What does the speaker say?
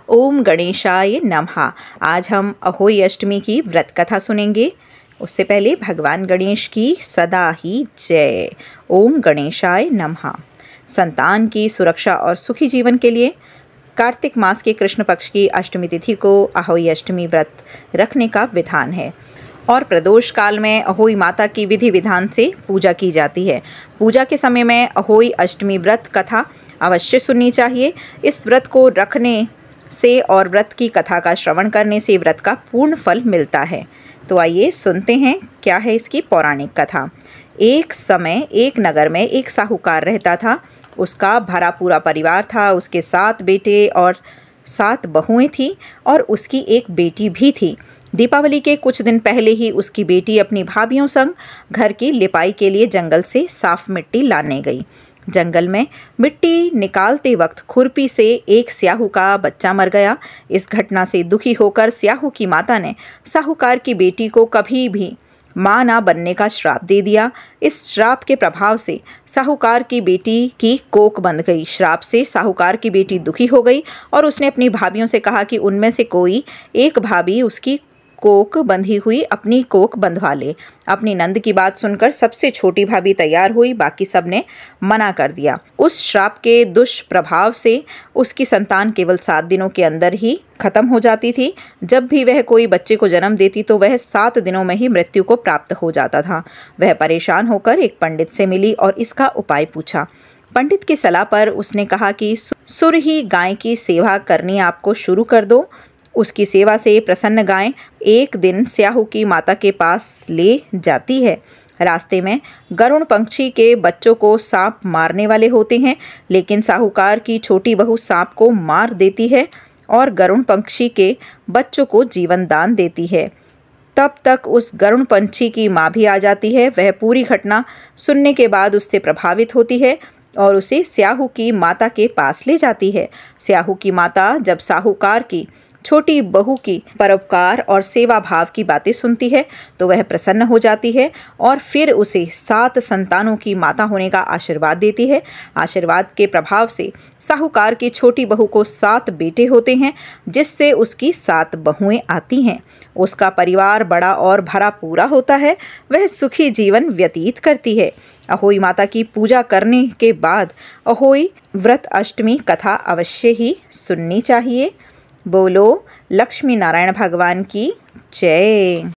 ओम गणेशाय नमः। आज हम अहोई अष्टमी की व्रत कथा सुनेंगे। उससे पहले भगवान गणेश की सदा ही जय। ओम गणेशाय नमः। संतान की सुरक्षा और सुखी जीवन के लिए कार्तिक मास के कृष्ण पक्ष की अष्टमी तिथि को अहोई अष्टमी व्रत रखने का विधान है और प्रदोष काल में अहोई माता की विधि विधान से पूजा की जाती है। पूजा के समय में अहोई अष्टमी व्रत कथा अवश्य सुननी चाहिए। इस व्रत को रखने से और व्रत की कथा का श्रवण करने से व्रत का पूर्ण फल मिलता है। तो आइए सुनते हैं क्या है इसकी पौराणिक कथा। एक समय एक नगर में एक साहूकार रहता था। उसका भरा पूरा परिवार था। उसके 7 बेटे और 7 बहुएं थीं और उसकी एक बेटी भी थी। दीपावली के कुछ दिन पहले ही उसकी बेटी अपनी भाभियों संग घर की लिपाई के लिए जंगल से साफ मिट्टी लाने गई। जंगल में मिट्टी निकालते वक्त खुरपी से एक स्याहू का बच्चा मर गया। इस घटना से दुखी होकर स्याहू की माता ने साहूकार की बेटी को कभी भी मां ना बनने का श्राप दे दिया। इस श्राप के प्रभाव से साहूकार की बेटी की कोख बंध गई। श्राप से साहूकार की बेटी दुखी हो गई और उसने अपनी भाभियों से कहा कि उनमें से कोई एक भाभी उसकी कोख बंधी हुई अपनी कोख बंधवा ले। अपनी नंद की बात सुनकर सबसे छोटी भाभी तैयार हुई। बाकी सब ने मना कर दिया। उस श्राप के दुष्प्रभाव से उसकी संतान केवल 7 दिनों के अंदर ही खत्म हो जाती थी। जब भी वह कोई बच्चे को जन्म देती तो वह 7 दिनों में ही मृत्यु को प्राप्त हो जाता था। वह परेशान होकर एक पंडित से मिली और इसका उपाय पूछा। पंडित की सलाह पर उसने कहा कि सुरही गाय की सेवा करनी आपको शुरू कर दो। उसकी सेवा से प्रसन्न गाय एक दिन स्याहू की माता के पास ले जाती है। रास्ते में गरुण पंछी के बच्चों को सांप मारने वाले होते हैं, लेकिन साहूकार की छोटी बहू सांप को मार देती है और गरुण पंछी के बच्चों को जीवन दान देती है। तब तक उस गरुण पंछी की माँ भी आ जाती है। वह पूरी घटना सुनने के बाद उससे प्रभावित होती है और उसे स्याहू की माता के पास ले जाती है। स्याहू की माता जब साहूकार की छोटी बहू की परोपकार और सेवा भाव की बातें सुनती है तो वह प्रसन्न हो जाती है और फिर उसे 7 संतानों की माता होने का आशीर्वाद देती है। आशीर्वाद के प्रभाव से साहूकार की छोटी बहू को 7 बेटे होते हैं, जिससे उसकी 7 बहुएं आती हैं। उसका परिवार बड़ा और भरा पूरा होता है। वह सुखी जीवन व्यतीत करती है। अहोई माता की पूजा करने के बाद अहोई व्रत अष्टमी कथा अवश्य ही सुननी चाहिए। बोलो लक्ष्मी नारायण भगवान की जय।